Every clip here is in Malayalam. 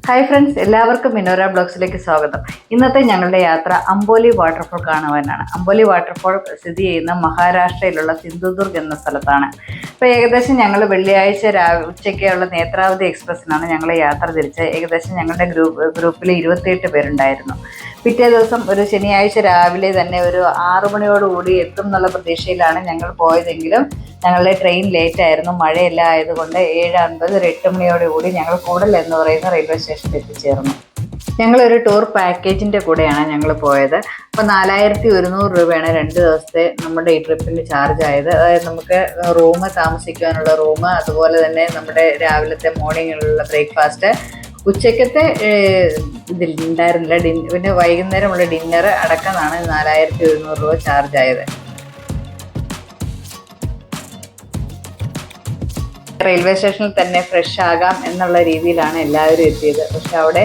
ഹായ് ഫ്രണ്ട്സ്, എല്ലാവർക്കും മിനോര ബ്ലോഗ്സിലേക്ക് സ്വാഗതം. ഇന്നത്തെ ഞങ്ങളുടെ യാത്ര അംബോലി വാട്ടർഫോൾ കാണുവാനാണ്. അംബോലി വാട്ടർഫോൾ സ്ഥിതി ചെയ്യുന്ന മഹാരാഷ്ട്രയിലുള്ള സിന്ധുദുർഗ് എന്ന സ്ഥലത്താണ്. അപ്പോൾ ഏകദേശം ഞങ്ങൾ വെള്ളിയാഴ്ച ഉച്ചയ്ക്കുള്ള നേത്രാവതി എക്സ്പ്രസ്സിനാണ് ഞങ്ങൾ യാത്ര തിരിച്ചത്. ഏകദേശം ഞങ്ങളുടെ ഗ്രൂപ്പിൽ 28 പേരുണ്ടായിരുന്നു. പിറ്റേ ദിവസം ഒരു ശനിയാഴ്ച രാവിലെ തന്നെ ഒരു 6 മണിയോടുകൂടി എത്തും എന്നുള്ള പ്രതീക്ഷയിലാണ് ഞങ്ങൾ പോയതെങ്കിലും ഞങ്ങളുടെ ട്രെയിൻ ലേറ്റ് ആയിരുന്നു. മഴയെല്ലാം ആയതുകൊണ്ട് 7:50 ഒരു 8 മണിയോടുകൂടി ഞങ്ങൾ കൂടൽ എന്ന് പറയുന്ന റെയിൽവേ സ്റ്റേഷനിൽ എത്തിച്ചേർന്നു. ഞങ്ങളൊരു ടൂർ പാക്കേജിൻ്റെ കൂടെയാണ് ഞങ്ങൾ പോയത്. അപ്പോൾ 4100 രൂപയാണ് 2 ദിവസത്തെ നമ്മുടെ ഈ ട്രിപ്പിന് ചാർജ് ആയത്. അതായത് നമുക്ക് റൂം, താമസിക്കാനുള്ള റൂം, അതുപോലെ തന്നെ നമ്മുടെ രാവിലത്തെ മോർണിംഗിലുള്ള ബ്രേക്ക്ഫാസ്റ്റ്, ഉച്ചക്കത്തെ ഇതിൽ ഉണ്ടായിരുന്നില്ല, പിന്നെ വൈകുന്നേരമുള്ള ഡിന്നർ അടക്കമാണ് 4100 രൂപ ചാർജ് ആയത്. റെയിൽവേ സ്റ്റേഷനിൽ തന്നെ ഫ്രഷ് ആകാം എന്നുള്ള രീതിയിലാണ് എല്ലാവരും എത്തിയത്. പക്ഷെ അവിടെ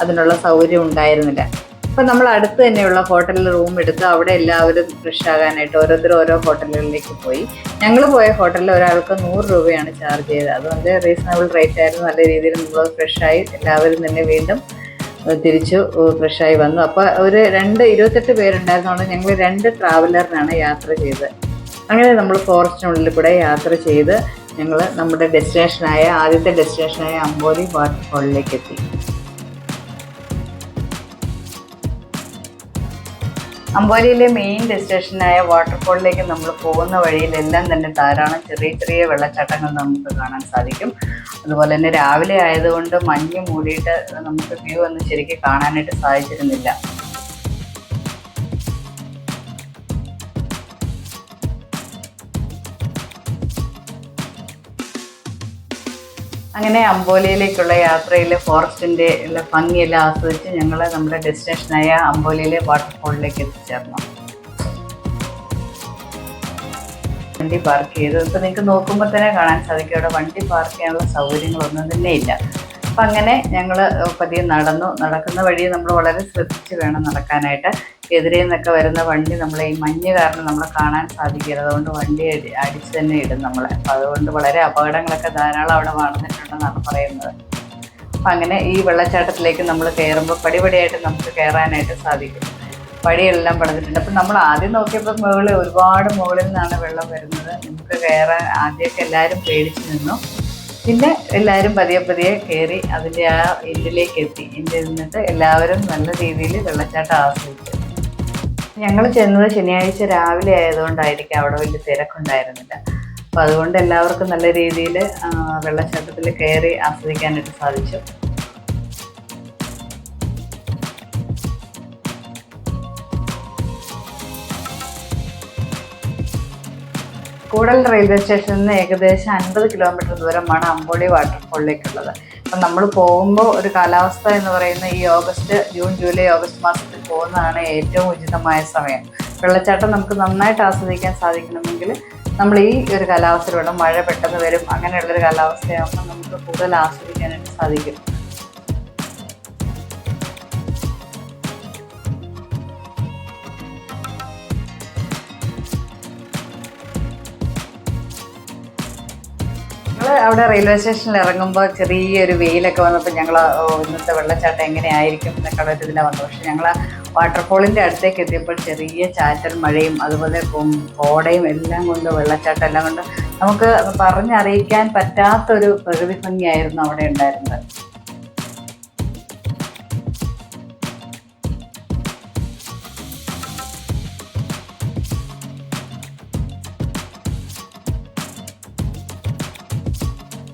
അതിനുള്ള സൗകര്യം ഉണ്ടായിരുന്നില്ല. അപ്പം നമ്മൾ അടുത്ത് തന്നെയുള്ള ഹോട്ടലിൽ റൂം എടുത്ത് അവിടെ എല്ലാവരും ഫ്രഷ് ആകാനായിട്ട് ഓരോരുത്തരും ഓരോ ഹോട്ടലുകളിലേക്ക് പോയി. ഞങ്ങൾ പോയ ഹോട്ടലിൽ ഒരാൾക്ക് 100 രൂപയാണ് ചാർജ് ചെയ്തത്. അതുകൊണ്ട് റീസണബിൾ റേറ്റ് ആയിരുന്നു. നല്ല രീതിയിൽ നമ്മൾ ഫ്രഷായി എല്ലാവരും തന്നെ വീണ്ടും തിരിച്ചു ഫ്രഷായി വന്നു. അപ്പോൾ ഒരു 28 പേരുണ്ടായിരുന്നതുകൊണ്ട് ഞങ്ങൾ 2 ട്രാവലറിനാണ് യാത്ര ചെയ്തത്. അങ്ങനെ നമ്മൾ ഫോറസ്റ്റിനുള്ളിൽ കൂടെ യാത്ര ചെയ്ത് ഞങ്ങൾ നമ്മുടെ ആദ്യത്തെ ഡെസ്റ്റിനേഷനായ അംബോലി വാട്ടർഫോളിലേക്ക് എത്തി. അംബോലിയിലെ മെയിൻ ഡെസ്റ്റിനേഷനായ വാട്ടർഫോളിലേക്ക് നമ്മൾ പോകുന്ന വഴിയിലെല്ലാം തന്നെ ധാരാളം ചെറിയ ചെറിയ വെള്ളച്ചാട്ടങ്ങൾ നമുക്ക് കാണാൻ സാധിക്കും. അതുപോലെ തന്നെ രാവിലെ ആയതുകൊണ്ട് മഞ്ഞ് മൂടിയിട്ട് നമുക്ക് വ്യൂ ഒന്നും ശരിക്കും കാണാനായിട്ട് സാധിച്ചിരുന്നില്ല. അങ്ങനെ അംബോലിയിലേക്കുള്ള യാത്രയിൽ ഫോറസ്റ്റിൻ്റെ എല്ലാം ഭംഗിയെല്ലാം ആസ്വദിച്ച് ഞങ്ങൾ നമ്മുടെ ഡെസ്റ്റിനേഷനായ അംബോലിയിലെ വാട്ടർഫോളിലേക്ക് എത്തിച്ചേർന്നു. വണ്ടി പാർക്ക് ചെയ്തു. ഇപ്പോൾ നിങ്ങൾക്ക് നോക്കുമ്പോൾ തന്നെ കാണാൻ സാധിക്കും അവിടെ വണ്ടി പാർക്ക് ചെയ്യാനുള്ള സൗകര്യങ്ങളൊന്നും തന്നെ ഇല്ല. അപ്പം അങ്ങനെ ഞങ്ങൾ പതിയെ നടക്കുന്ന വഴി നമ്മൾ വളരെ ശ്രദ്ധിച്ച് വേണം നടക്കാനായിട്ട്. എതിരെ നിന്നൊക്കെ വരുന്ന വണ്ടി നമ്മളെ ഈ മഞ്ഞ് കാരണം നമ്മളെ കാണാൻ സാധിക്കില്ല. അതുകൊണ്ട് വണ്ടി അടിച്ച് തന്നെ ഇടും നമ്മളെ. അപ്പം അതുകൊണ്ട് വളരെ അപകടങ്ങളൊക്കെ ധാരാളം അവിടെ നടന്നിട്ടുണ്ടെന്നാണ് പറയുന്നത്. അപ്പം അങ്ങനെ ഈ വെള്ളച്ചാട്ടത്തിലേക്ക് നമ്മൾ കയറുമ്പോൾ പടിപടിയായിട്ട് നമുക്ക് കയറാനായിട്ട് സാധിക്കും. പടിയെല്ലാം പണിതിട്ടുണ്ട്. അപ്പം നമ്മൾ ആദ്യം നോക്കിയപ്പോൾ ഒരുപാട് മുകളിൽ നിന്നാണ് വെള്ളം വരുന്നത്. നമുക്ക് കയറാൻ ആദ്യമൊക്കെ എല്ലാവരും പേടിച്ച് നിന്നു. പിന്നെ എല്ലാവരും പതിയെ കയറി അതിൻ്റെ ആ എൻഡിലേക്ക് എത്തി. എൻഡിൽ നിന്നിട്ട് എല്ലാവരും നല്ല രീതിയിൽ വെള്ളച്ചാട്ടം ആസ്വദിച്ചു. ഞങ്ങൾ ചെന്നത് ശനിയാഴ്ച രാവിലെ ആയതുകൊണ്ടായിരിക്കും അവിടെ വലിയ തിരക്കുണ്ടായിരുന്നില്ല. അപ്പോൾ അതുകൊണ്ട് എല്ലാവർക്കും നല്ല രീതിയിൽ വെള്ളച്ചാട്ടത്തിൽ കയറി ആസ്വദിക്കാനായിട്ട് സാധിച്ചു. കൂടൽ റെയിൽവേ സ്റ്റേഷനിൽ നിന്ന് ഏകദേശം 50 കിലോമീറ്റർ ദൂരമാണ് അംബോലി വാട്ടർഫോളിലേക്കുള്ളത്. അപ്പം നമ്മൾ പോകുമ്പോൾ ഒരു കാലാവസ്ഥ എന്ന് പറയുന്ന ഈ ജൂൺ, ജൂലൈ, ഓഗസ്റ്റ് മാസത്തിൽ പോകുന്നതാണ് ഏറ്റവും ഉചിതമായ സമയം. വെള്ളച്ചാട്ടം നമുക്ക് നന്നായിട്ട് ആസ്വദിക്കാൻ സാധിക്കണമെങ്കിൽ നമ്മൾ ഈ ഒരു കാലാവസ്ഥയിൽ വേണം. മഴ പെട്ടെന്ന് വരും. അങ്ങനെയുള്ളൊരു കാലാവസ്ഥയാകുമ്പോൾ നമുക്ക് കൂടുതൽ ആസ്വദിക്കാനായിട്ട് സാധിക്കും. അവിടെ റെയിൽവേ സ്റ്റേഷനിൽ ഇറങ്ങുമ്പോൾ ചെറിയൊരു വെയിലൊക്കെ വന്നപ്പോൾ ഞങ്ങൾ ഇന്നത്തെ വെള്ളച്ചാട്ടം എങ്ങനെയായിരിക്കും എന്നൊക്കെ ഉള്ള ഇതിലാണ് വന്നത്. പക്ഷെ ഞങ്ങൾ വാട്ടർഫോളിൻ്റെ അടുത്തേക്ക് എത്തിയപ്പോൾ ചെറിയ ചാറ്റൽ മഴയും അതുപോലെ കോടയും എല്ലാം കൊണ്ട് വെള്ളച്ചാട്ടം എല്ലാം കൊണ്ട് നമുക്ക് പറഞ്ഞറിയിക്കാൻ പറ്റാത്തൊരു പ്രകൃതി ഭംഗിയായിരുന്നു അവിടെ ഉണ്ടായിരുന്നത്.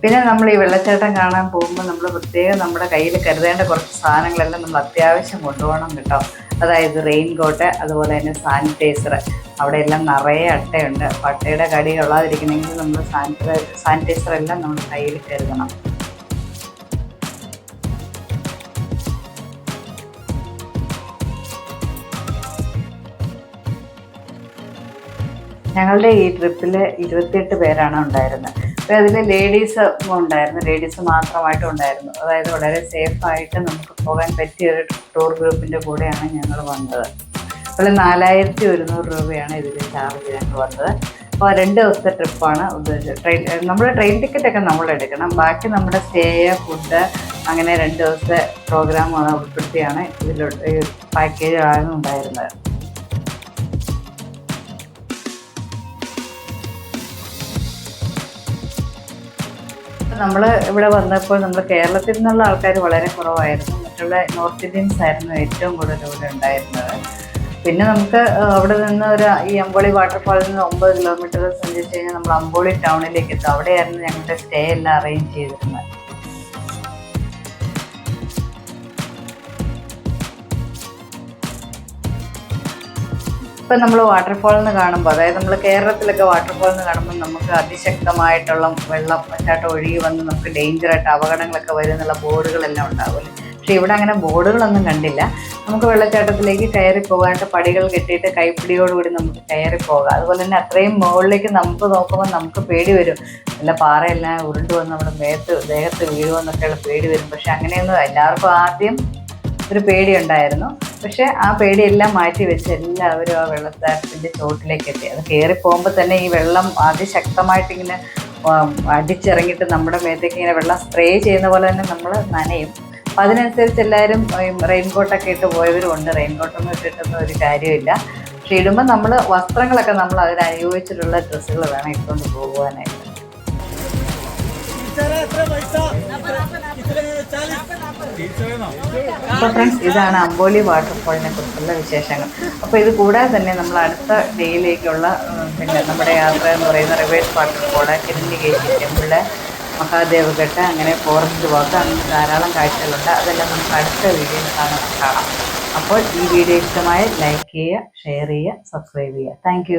പിന്നെ നമ്മൾ ഈ വെള്ളച്ചാട്ടം കാണാൻ പോകുമ്പോൾ നമ്മൾ പ്രത്യേകം നമ്മുടെ കയ്യിൽ കരുതേണ്ട കുറച്ച് സാധനങ്ങളെല്ലാം നമ്മൾ അത്യാവശ്യം കൊണ്ടുപോകണം കേട്ടോ. അതായത് റെയിൻ കോട്ട്, അതുപോലെ തന്നെ സാനിറ്റൈസർ. അവിടെ എല്ലാം നിറയെ അട്ടയുണ്ട്. അപ്പോൾ അട്ടയുടെ കടി കൊള്ളാതിരിക്കണമെങ്കിൽ നമ്മൾ സാനിറ്റൈസർ എല്ലാം നമ്മൾ കയ്യിൽ കരുതണം. ഞങ്ങളുടെ ഈ ട്രിപ്പിൽ 28 പേരാണ് ഉണ്ടായിരുന്നത്. അപ്പോൾ അതിൽ ലേഡീസ് ഉണ്ടായിരുന്നു, ലേഡീസ് മാത്രമായിട്ടും ഉണ്ടായിരുന്നു. അതായത് വളരെ സേഫായിട്ട് നമുക്ക് പോകാൻ പറ്റിയ ഒരു ടൂർ ഗ്രൂപ്പിൻ്റെ കൂടെയാണ് ഞങ്ങൾ വന്നത്. അപ്പോൾ 4100 രൂപയാണ് ഇതിൽ ചാർജ് ഞങ്ങൾ വന്നത്. അപ്പോൾ 2 ദിവസത്തെ ട്രിപ്പാണ് ഉദ്ദേശിച്ചത്. നമ്മുടെ ട്രെയിൻ ടിക്കറ്റൊക്കെ നമ്മൾ എടുക്കണം. ബാക്കി നമ്മുടെ സ്റ്റേ, ഫുഡ്, അങ്ങനെ 2 ദിവസത്തെ പ്രോഗ്രാമാണ് ഉൾപ്പെടുത്തിയാണ് ഇതിലോട്ട് പാക്കേജ് ഉണ്ടായിരുന്നത്. നമ്മൾ ഇവിടെ വന്നപ്പോൾ നമ്മൾ കേരളത്തിൽ നിന്നുള്ള ആൾക്കാർ വളരെ കുറവായിരുന്നു. മറ്റുള്ള നോർത്ത് ഇന്ത്യൻസ് ആയിരുന്നു ഏറ്റവും കൂടുതൽ ഇവിടെ ഉണ്ടായിരുന്നത്. പിന്നെ നമുക്ക് അവിടെ നിന്ന് ഈ അമ്പോളി വാട്ടർഫാളിൽ നിന്ന് 9 കിലോമീറ്റർ സഞ്ചരിച്ച് കഴിഞ്ഞാൽ നമ്മൾ അമ്പോളി ടൗണിലേക്ക് എത്തും. അവിടെയായിരുന്നു ഞങ്ങളുടെ സ്റ്റേ എല്ലാം അറേഞ്ച് ചെയ്തിരുന്നത്. ഇപ്പം നമ്മൾ വാട്ടർഫാളിൽ കാണുമ്പോൾ, അതായത് നമ്മൾ കേരളത്തിലൊക്കെ വാട്ടർഫാളിൽ കാണുമ്പോൾ നമുക്ക് അതിശക്തമായിട്ടുള്ള വെള്ളച്ചാട്ടം ഒഴുകി വന്ന് നമുക്ക് ഡേഞ്ചറായിട്ട് അപകടങ്ങളൊക്കെ വരുന്നുള്ള ബോർഡുകളെല്ലാം ഉണ്ടാവില്ലേ. പക്ഷേ ഇവിടെ അങ്ങനെ ബോർഡുകളൊന്നും കണ്ടില്ല. നമുക്ക് വെള്ളച്ചാട്ടത്തിലേക്ക് കയറി പോകാനായിട്ട് പടികൾ കെട്ടിയിട്ട് കൈപ്പിടിയോടുകൂടി നമുക്ക് കയറി പോകാം. അതുപോലെ തന്നെ അത്രയും മുകളിലേക്ക് നമുക്ക് നോക്കുമ്പോൾ നമുക്ക് പേടി വരും, നല്ല പാറയെല്ലാം ഉരുണ്ട് വന്ന് നമ്മുടെ ദേഹത്ത് വീഴുമെന്നൊക്കെയുള്ള പേടി വരും. പക്ഷെ അങ്ങനെയൊന്നും എല്ലാവർക്കും ആദ്യം ഒരു പേടിയുണ്ടായിരുന്നു. പക്ഷെ ആ പേടിയെല്ലാം മാറ്റി വെച്ച് എല്ലാവരും ആ വെള്ളച്ചാട്ടത്തിൻ്റെ ചോട്ടിലേക്ക് എത്തി. അത് കയറി പോകുമ്പോൾ തന്നെ ഈ വെള്ളം അതിശക്തമായിട്ടിങ്ങനെ അടിച്ചിറങ്ങിയിട്ട് നമ്മുടെ മേത്തേക്ക് ഇങ്ങനെ വെള്ളം സ്പ്രേ ചെയ്യുന്ന പോലെ തന്നെ നമ്മൾ നനയും. അപ്പം അതിനനുസരിച്ച് എല്ലാവരും റെയിൻകോട്ടൊക്കെ ഇട്ട് പോയവരും ഉണ്ട്. റെയിൻകോട്ടൊന്നും ഇട്ടിട്ടൊന്നും ഒരു കാര്യമില്ല. പക്ഷെ ഇടുമ്പോൾ നമ്മൾ വസ്ത്രങ്ങളൊക്കെ നമ്മൾ അതിനനുയോജിച്ചിട്ടുള്ള ഡ്രസ്സുകൾ വേണം ഇട്ടുകൊണ്ട് പോകുവാനായിട്ട്. അപ്പോൾ ഫ്രണ്ട്സ്, ഇതാണ് അമ്പോലി വാട്ടർഫാളിനെ കുറിച്ചുള്ള വിശേഷങ്ങൾ. അപ്പോൾ ഇത് കൂടാതെ തന്നെ നമ്മൾ അടുത്ത ഡേയിലേക്കുള്ള പിന്നെ നമ്മുടെ യാത്ര എന്ന് പറയുന്ന റിവേഴ്സ് വാട്ടർഫാൾ, കിരണ്യകേശി ടെമ്പിള്, മഹാദേവഘട്ട്, അങ്ങനെ ഫോറസ്റ്റ് വാക്ക്, അങ്ങനെ ധാരാളം കാഴ്ചകളുണ്ട്. അതെല്ലാം നമുക്ക് അടുത്ത വീഡിയോയിൽ കാണാം. അപ്പോൾ ഈ വീഡിയോ ഇഷ്ടമായ ലൈക്ക് ചെയ്യുക, ഷെയർ ചെയ്യുക, സബ്സ്ക്രൈബ് ചെയ്യുക. താങ്ക്